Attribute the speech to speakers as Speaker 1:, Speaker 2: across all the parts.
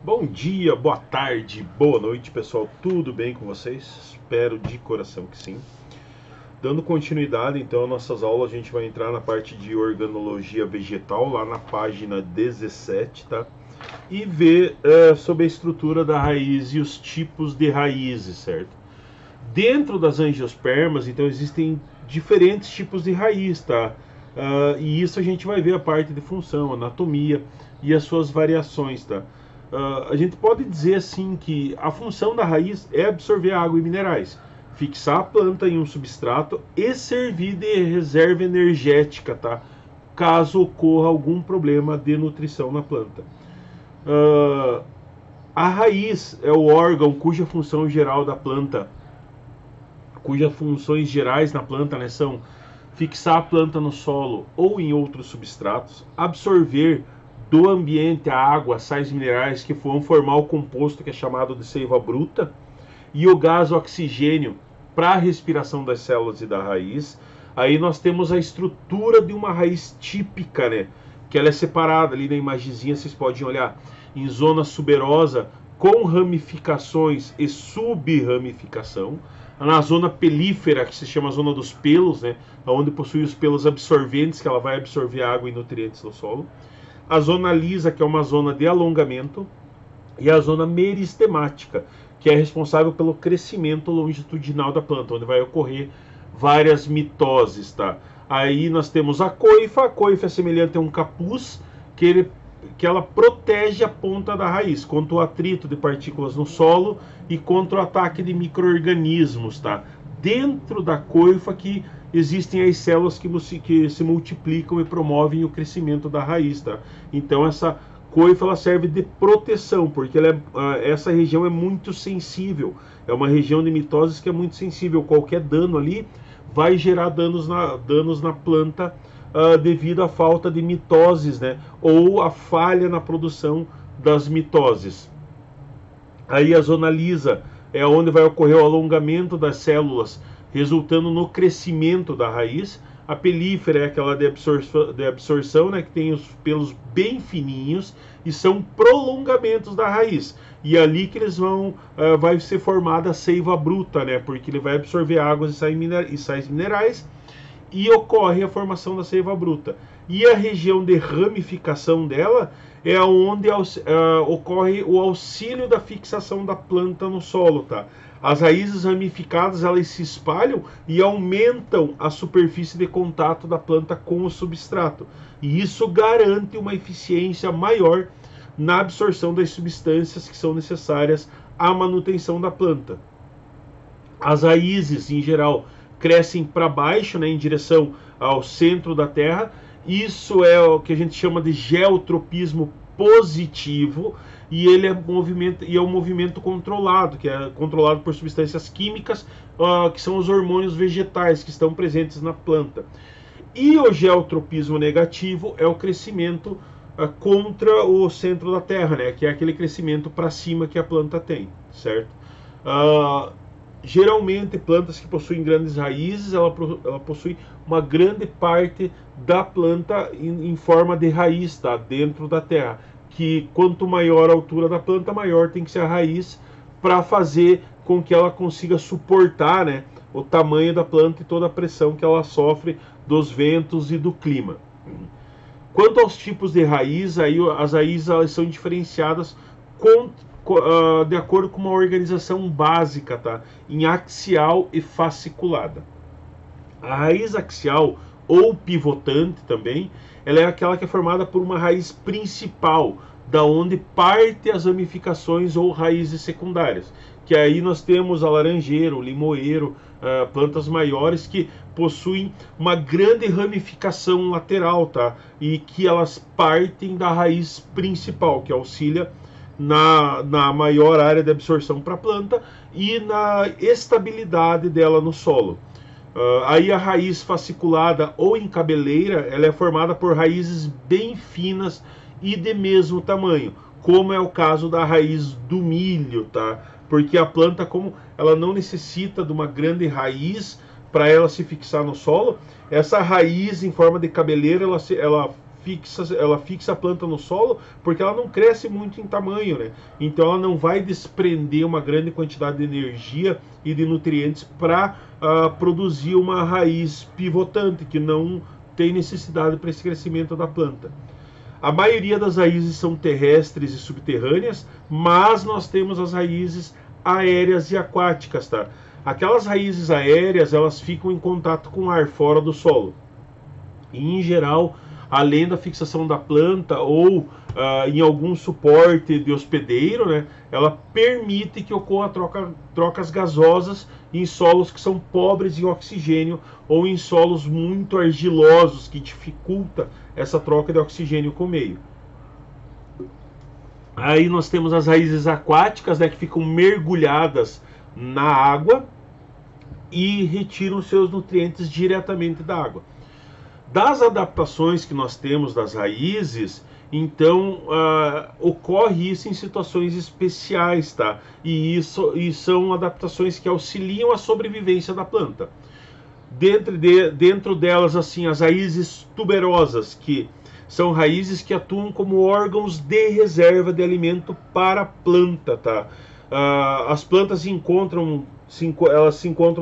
Speaker 1: Bom dia, boa tarde, boa noite, pessoal. Tudo bem com vocês? Espero de coração que sim. Dando continuidade, então, às nossas aulas, a gente vai entrar na parte de organologia vegetal, lá na página 17, tá? E ver sobre a estrutura da raiz e os tipos de raízes, certo? Dentro das angiospermas, então, existem diferentes tipos de raiz, tá? E isso a gente vai ver a parte de função, anatomia e as suas variações, tá? A gente pode dizer assim que a função da raiz é absorver água e minerais, fixar a planta em um substrato e servir de reserva energética, tá? Caso ocorra algum problema de nutrição na planta. Uh, a raiz é o órgão cuja função geral da planta, cujas funções gerais na planta, né, são fixar a planta no solo ou em outros substratos, absorver do ambiente a água, sais minerais que vão formar o composto que é chamado de seiva bruta, e o gás oxigênio para a respiração das células e da raiz. Aí nós temos a estrutura de uma raiz típica, né? Que ela é separada ali na imagenzinha, vocês podem olhar, em zona suberosa com ramificações e subramificação. Na zona pelífera, que se chama zona dos pelos, né? Onde possui os pelos absorventes, que ela vai absorver água e nutrientes do solo. A zona lisa, que é uma zona de alongamento, e a zona meristemática, que é responsável pelo crescimento longitudinal da planta, onde vai ocorrer várias mitoses, tá? Aí nós temos a coifa é semelhante a um capuz que ela protege a ponta da raiz contra o atrito de partículas no solo e contra o ataque de micro-organismos, tá? Dentro da coifa que existem as células que se multiplicam e promovem o crescimento da raiz, tá? Então essa coifa ela serve de proteção, porque essa região é muito sensível. É uma região de mitoses que é muito sensível. Qualquer dano ali vai gerar danos na planta devido à falta de mitoses, né? Ou a falha na produção das mitoses. Aí a zona lisa é onde vai ocorrer o alongamento das células, resultando no crescimento da raiz. A pelífera é aquela de absorção, né, que tem os pelos bem fininhos e são prolongamentos da raiz. E é ali que eles vai ser formada a seiva bruta, né, porque ele vai absorver águas e sais minerais e ocorre a formação da seiva bruta. E a região de ramificação dela é onde ocorre o auxílio da fixação da planta no solo, tá? As raízes ramificadas elas se espalham e aumentam a superfície de contato da planta com o substrato. E isso garante uma eficiência maior na absorção das substâncias que são necessárias à manutenção da planta. As raízes, em geral, crescem para baixo, né, em direção ao centro da Terra. Isso é o que a gente chama de geotropismo positivo, e ele é um movimento controlado, que é controlado por substâncias químicas, que são os hormônios vegetais que estão presentes na planta. E o geotropismo negativo é o crescimento contra o centro da Terra, né, que é aquele crescimento para cima que a planta tem, certo? Geralmente, plantas que possuem grandes raízes, ela possui uma grande parte da planta em forma de raiz, tá? Dentro da terra. Que quanto maior a altura da planta, maior tem que ser a raiz para fazer com que ela consiga suportar, né, o tamanho da planta e toda a pressão que ela sofre dos ventos e do clima. Quanto aos tipos de raiz, aí as raízes elas são diferenciadas de acordo com uma organização básica, tá? Em axial e fasciculada. A raiz axial ou pivotante também, ela é aquela que é formada por uma raiz principal, da onde parte as ramificações ou raízes secundárias. Que aí nós temos a laranjeira, o limoeiro, plantas maiores que possuem uma grande ramificação lateral, tá? E que elas partem da raiz principal, que auxilia na maior área de absorção para a planta e na estabilidade dela no solo. Aí a raiz fasciculada ou em cabeleira, ela é formada por raízes bem finas e de mesmo tamanho, como é o caso da raiz do milho, tá? Porque a planta, como ela não necessita de uma grande raiz para ela se fixar no solo, essa raiz em forma de cabeleira, ela fixa a planta no solo porque ela não cresce muito em tamanho, né? Então ela não vai desprender uma grande quantidade de energia e de nutrientes para produzir uma raiz pivotante, que não tem necessidade para esse crescimento da planta. A maioria das raízes são terrestres e subterrâneas, mas nós temos as raízes aéreas e aquáticas, tá? Aquelas raízes aéreas, elas ficam em contato com o ar fora do solo. E, em geral, além da fixação da planta ou em algum suporte de hospedeiro, né, ela permite que ocorra trocas gasosas em solos que são pobres em oxigênio ou em solos muito argilosos, que dificulta essa troca de oxigênio com o meio. Aí nós temos as raízes aquáticas, né, que ficam mergulhadas na água e retiram seus nutrientes diretamente da água. Das adaptações que nós temos das raízes, então ocorre isso em situações especiais, tá? E são adaptações que auxiliam a sobrevivência da planta. Dentro delas, assim, as raízes tuberosas, que são raízes que atuam como órgãos de reserva de alimento para a planta, tá? As plantas se encontram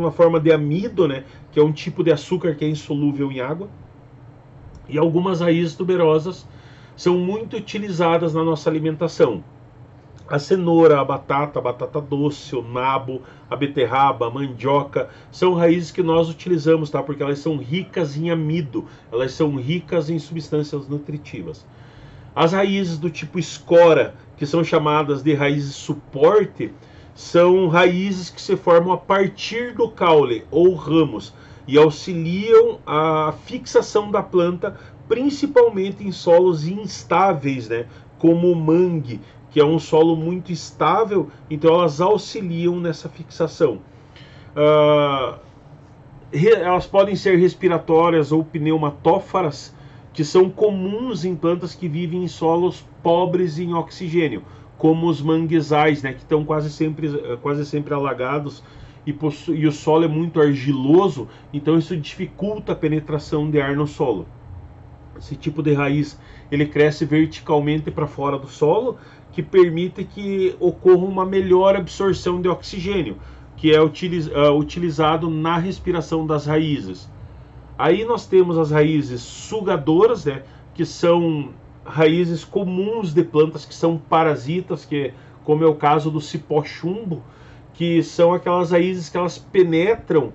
Speaker 1: na forma de amido, né? Que é um tipo de açúcar que é insolúvel em água. E algumas raízes tuberosas são muito utilizadas na nossa alimentação. A cenoura, a batata doce, o nabo, a beterraba, a mandioca, são raízes que nós utilizamos, tá? Porque elas são ricas em amido, elas são ricas em substâncias nutritivas. As raízes do tipo escora, que são chamadas de raízes suporte, são raízes que se formam a partir do caule ou ramos e auxiliam a fixação da planta, principalmente em solos instáveis, né, como o mangue, que é um solo muito estável, então elas auxiliam nessa fixação. Elas podem ser respiratórias ou pneumatófaras, que são comuns em plantas que vivem em solos pobres em oxigênio, como os manguezais, né, que estão quase sempre alagados, e o solo é muito argiloso, então isso dificulta a penetração de ar no solo. Esse tipo de raiz, ele cresce verticalmente para fora do solo, que permite que ocorra uma melhor absorção de oxigênio, que é utilizado na respiração das raízes. Aí nós temos as raízes sugadoras, né, que são raízes comuns de plantas que são parasitas, como é o caso do cipó-chumbo, que são aquelas raízes que elas penetram,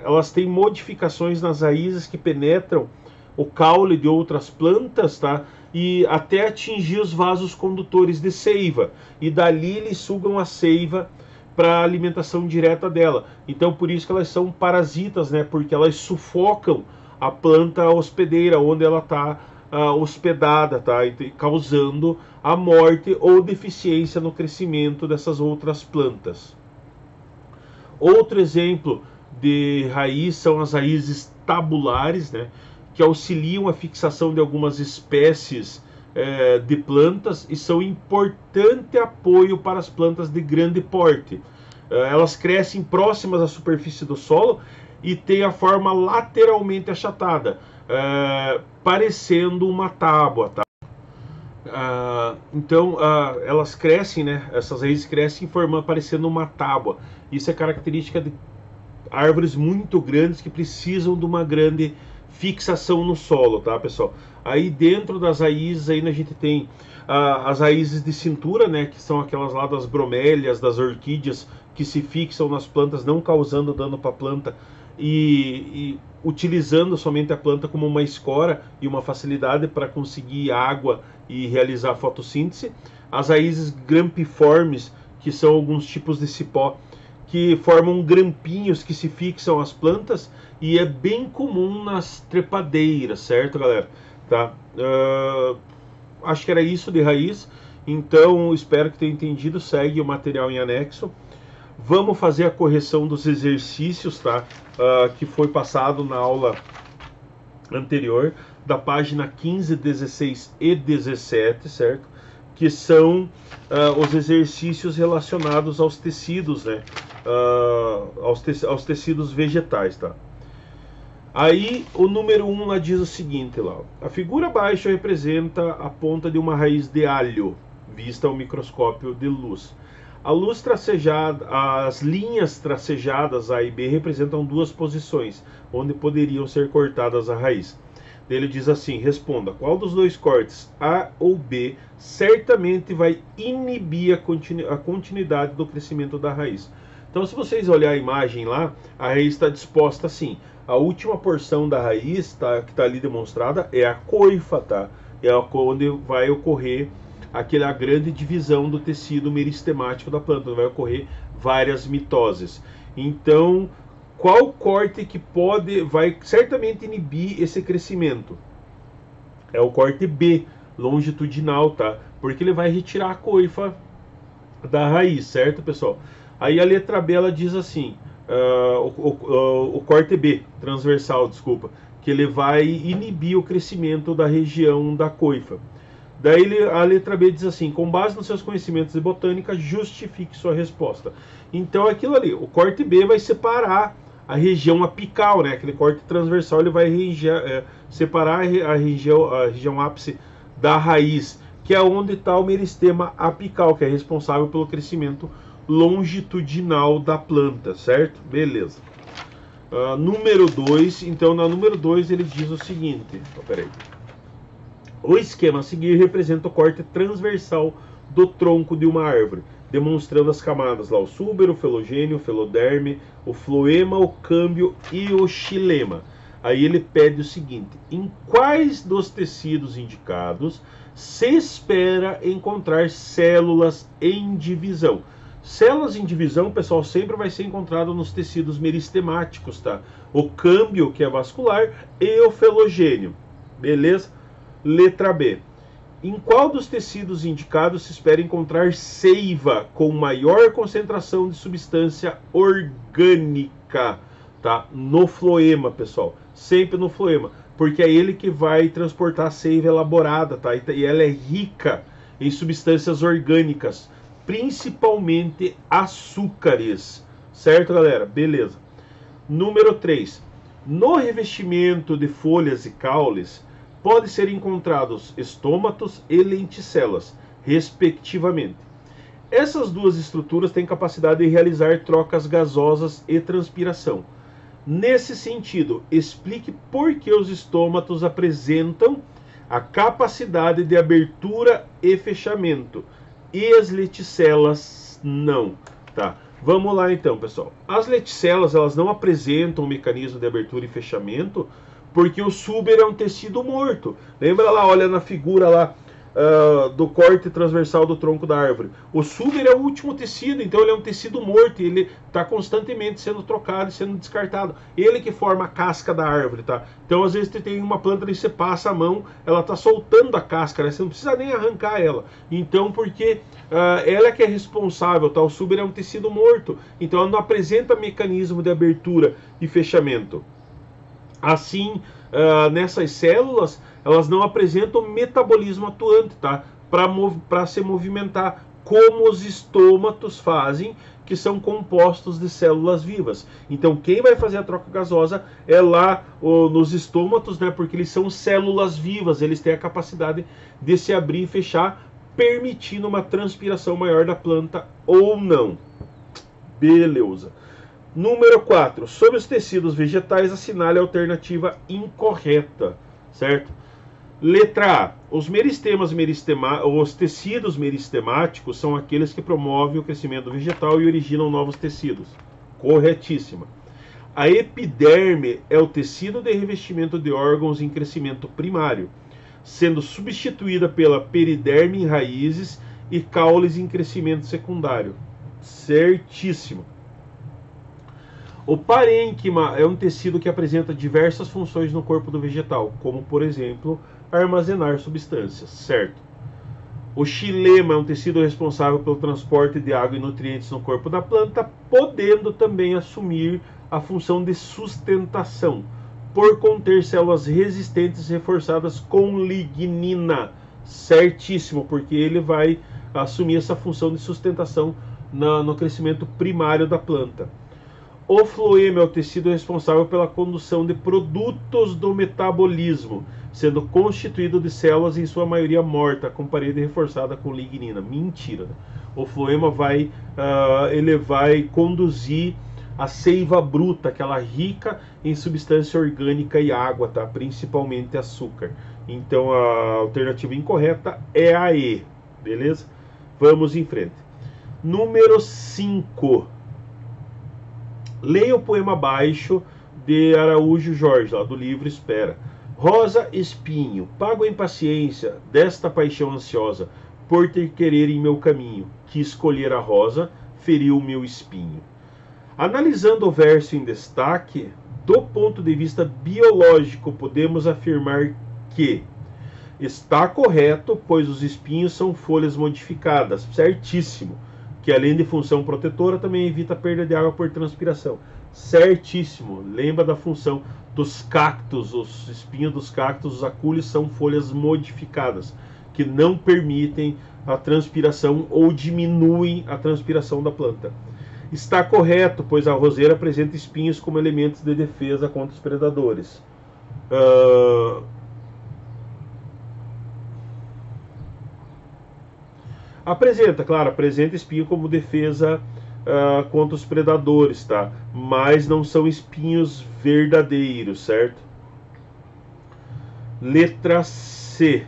Speaker 1: elas têm modificações nas raízes que penetram o caule de outras plantas, tá? E até atingir os vasos condutores de seiva. E dali eles sugam a seiva para a alimentação direta dela. Então por isso que elas são parasitas, né? Porque elas sufocam a planta hospedeira, onde ela está hospedada, tá? Causando a morte ou deficiência no crescimento dessas outras plantas. Outro exemplo de raiz são as raízes tabulares, né? Que auxiliam a fixação de algumas espécies de plantas e são importante apoio para as plantas de grande porte. Elas crescem próximas à superfície do solo e têm a forma lateralmente achatada, parecendo uma tábua, tá? Então elas crescem, né? Essas raízes crescem parecendo uma tábua. Isso é característica de árvores muito grandes que precisam de uma grande fixação no solo, tá, pessoal? Aí dentro das raízes ainda a gente tem as raízes de cintura, né, que são aquelas lá das bromélias, das orquídeas, que se fixam nas plantas, não causando dano para a planta e utilizando somente a planta como uma escora e uma facilidade para conseguir água e realizar fotossíntese. As raízes grampiformes, que são alguns tipos de cipó, que formam grampinhos que se fixam às plantas e é bem comum nas trepadeiras, certo, galera? Tá? Acho que era isso de raiz, então espero que tenha entendido. Segue o material em anexo. Vamos fazer a correção dos exercícios, tá? Que foi passado na aula anterior, da página 15, 16 e 17, certo? Que são os exercícios relacionados aos tecidos, né? Aos tecidos vegetais, tá? Aí o número 1 lá diz o seguinte lá, a figura abaixo representa a ponta de uma raiz de alho, vista ao microscópio de luz. A luz tracejada, as linhas tracejadas A e B representam duas posições, onde poderiam ser cortadas a raiz. Ele diz assim, responda, qual dos dois cortes, A ou B, certamente vai inibir a continuidade do crescimento da raiz. Então, se vocês olharem a imagem lá, a raiz está disposta assim. A última porção da raiz que está ali demonstrada é a coifa, tá? É onde vai ocorrer aquela grande divisão do tecido meristemático da planta, onde vai ocorrer várias mitoses. Então, qual corte que vai certamente inibir esse crescimento? É o corte B, longitudinal, tá? Porque ele vai retirar a coifa da raiz, certo, pessoal? Aí a letra B ela diz assim, o corte B, transversal, desculpa, que ele vai inibir o crescimento da região da coifa. Daí a letra B diz assim, com base nos seus conhecimentos de botânica, justifique sua resposta. Então aquilo ali, o corte B vai separar a região apical, né? Aquele corte transversal ele vai separar a região ápice da raiz, que é onde está o meristema apical, que é responsável pelo crescimento longitudinal da planta, certo? Beleza. Número 2, então na número 2 ele diz o seguinte, peraí. O esquema a seguir representa o corte transversal do tronco de uma árvore, demonstrando as camadas lá, o súbero, o felogênio, o feloderme, o floema, o câmbio e o xilema. Aí ele pede o seguinte, em quais dos tecidos indicados se espera encontrar células em divisão? Células em divisão, pessoal, sempre vai ser encontrado nos tecidos meristemáticos, tá? O câmbio, que é vascular, e o felogênio. Beleza? Letra B. Em qual dos tecidos indicados se espera encontrar seiva com maior concentração de substância orgânica? Tá? No floema, pessoal. Sempre no floema. Porque é ele que vai transportar a seiva elaborada, tá? E ela é rica em substâncias orgânicas, principalmente açúcares. Certo, galera? Beleza. Número 3. No revestimento de folhas e caules, pode ser encontrados estômatos e lenticelas, respectivamente. Essas duas estruturas têm capacidade de realizar trocas gasosas e transpiração. Nesse sentido, explique por que os estômatos apresentam a capacidade de abertura e fechamento e as lenticelas não, tá? Vamos lá então, pessoal. As lenticelas, elas não apresentam um mecanismo de abertura e fechamento porque o súbero é um tecido morto. Lembra lá, olha na figura lá do corte transversal do tronco da árvore. O súbero é o último tecido, então ele é um tecido morto e ele está constantemente sendo trocado e sendo descartado. Ele que forma a casca da árvore, tá? Então às vezes você tem uma planta ali, você passa a mão, ela está soltando a casca, né? Você não precisa nem arrancar ela. Então porque ela que é responsável, tá? O súbero é um tecido morto, então ela não apresenta mecanismo de abertura e fechamento. Assim, nessas células, elas não apresentam metabolismo atuante, tá? Para se movimentar, como os estômatos fazem, que são compostos de células vivas. Então, quem vai fazer a troca gasosa é lá nos estômatos, né? Porque eles são células vivas, eles têm a capacidade de se abrir e fechar, permitindo uma transpiração maior da planta ou não. Beleza. Número 4. Sobre os tecidos vegetais, assinale a alternativa incorreta, certo? Letra A. Os tecidos meristemáticos são aqueles que promovem o crescimento vegetal e originam novos tecidos. Corretíssima. A epiderme é o tecido de revestimento de órgãos em crescimento primário, sendo substituída pela periderme em raízes e caules em crescimento secundário. Certíssimo. O parênquima é um tecido que apresenta diversas funções no corpo do vegetal, como, por exemplo, armazenar substâncias, certo? O xilema é um tecido responsável pelo transporte de água e nutrientes no corpo da planta, podendo também assumir a função de sustentação, por conter células resistentes reforçadas com lignina. Certíssimo, porque ele vai assumir essa função de sustentação no crescimento primário da planta. O floema é o tecido responsável pela condução de produtos do metabolismo, sendo constituído de células em sua maioria morta, com parede reforçada com lignina. Mentira, né? O floema ele vai conduzir a seiva bruta, aquela rica em substância orgânica e água, tá? Principalmente açúcar. Então a alternativa incorreta é a E, beleza? Vamos em frente. Número 5. Leia o poema abaixo de Araújo Jorge, lá do livro Espera. Rosa espinho, pago a impaciência desta paixão ansiosa, por ter querer em meu caminho, que escolher a rosa, feriu meu espinho. Analisando o verso em destaque, do ponto de vista biológico, podemos afirmar que está correto, pois os espinhos são folhas modificadas, certíssimo. Que além de função protetora, também evita a perda de água por transpiração. Certíssimo. Lembra da função dos cactos, os espinhos dos cactos, os acúlios são folhas modificadas, que não permitem a transpiração ou diminuem a transpiração da planta. Está correto, pois a roseira apresenta espinhos como elementos de defesa contra os predadores. Apresenta espinho como defesa contra os predadores, tá? Mas não são espinhos verdadeiros, certo? Letra C.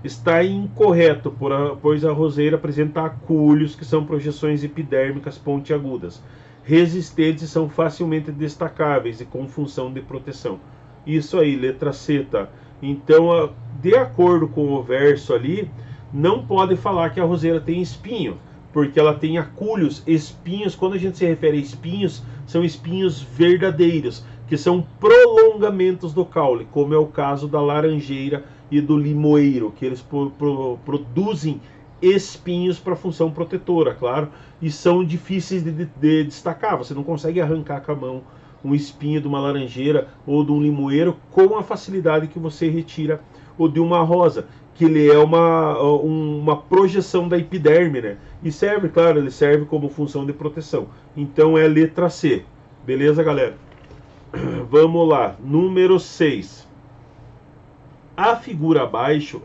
Speaker 1: Está incorreto, pois a roseira apresenta acúlios, que são projeções epidérmicas pontiagudas, resistentes e são facilmente destacáveis e com função de proteção. Isso aí, letra C, tá? Então, de acordo com o verso ali, não pode falar que a roseira tem espinho, porque ela tem acúlios. Espinhos, quando a gente se refere a espinhos, são espinhos verdadeiros, que são prolongamentos do caule, como é o caso da laranjeira e do limoeiro, que eles produzem espinhos para função protetora, claro, e são difíceis de destacar. Você não consegue arrancar com a mão um espinho de uma laranjeira ou de um limoeiro com a facilidade que você retira o de uma rosa, que ele é uma projeção da epiderme, né? E serve, claro, ele serve como função de proteção. Então é letra C. Beleza, galera? Vamos lá. Número 6. A figura abaixo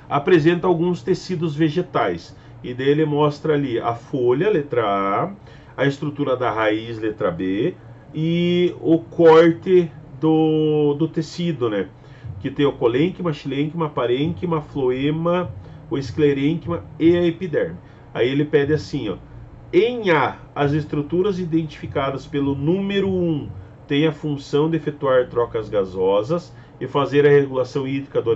Speaker 1: apresenta alguns tecidos vegetais. E dele mostra ali a folha, letra A estrutura da raiz, letra B, e o corte do tecido, né? Que tem o colênquima, xilênquima, parênquima, floema, o esclerênquima e a epiderme. Aí ele pede assim, ó: em A, as estruturas identificadas pelo número 1 têm a função de efetuar trocas gasosas e fazer a regulação hídrica do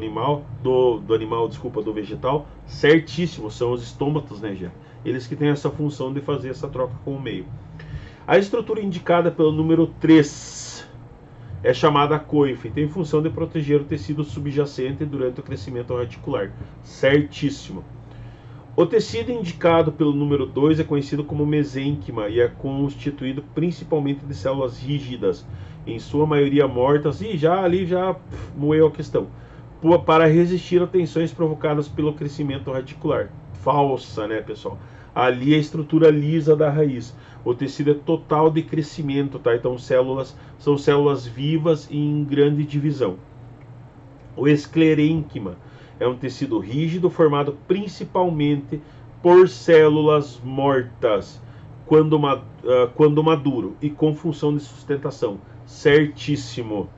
Speaker 1: vegetal. Certíssimo, são os estômatos, né, já? Eles que têm essa função de fazer essa troca com o meio. A estrutura indicada pelo número 3 é chamada coife e tem função de proteger o tecido subjacente durante o crescimento radicular. Certíssimo. O tecido indicado pelo número 2 é conhecido como mesênquima e é constituído principalmente de células rígidas, em sua maioria mortas, e já moeu a questão, para resistir a tensões provocadas pelo crescimento radicular. Falsa, né, pessoal? Ali é a estrutura lisa da raiz. O tecido é total de crescimento, tá? Então são células vivas e em grande divisão. O esclerênquima é um tecido rígido formado principalmente por células mortas quando maduro e com função de sustentação. Certíssimo.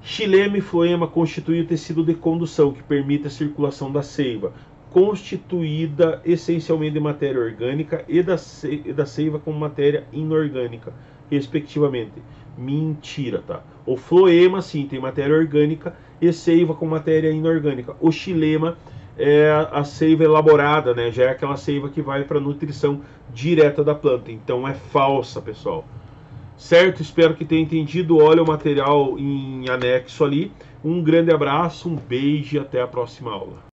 Speaker 1: Xilema e floema constituem o tecido de condução que permite a circulação da seiva, constituída essencialmente de matéria orgânica e da seiva com matéria inorgânica, respectivamente. Mentira, tá? O floema, sim, tem matéria orgânica e seiva com matéria inorgânica. O xilema é a seiva elaborada, né? Já é aquela seiva que vai para a nutrição direta da planta. Então é falsa, pessoal. Certo? Espero que tenha entendido. Olha o material em anexo ali. Um grande abraço, um beijo e até a próxima aula.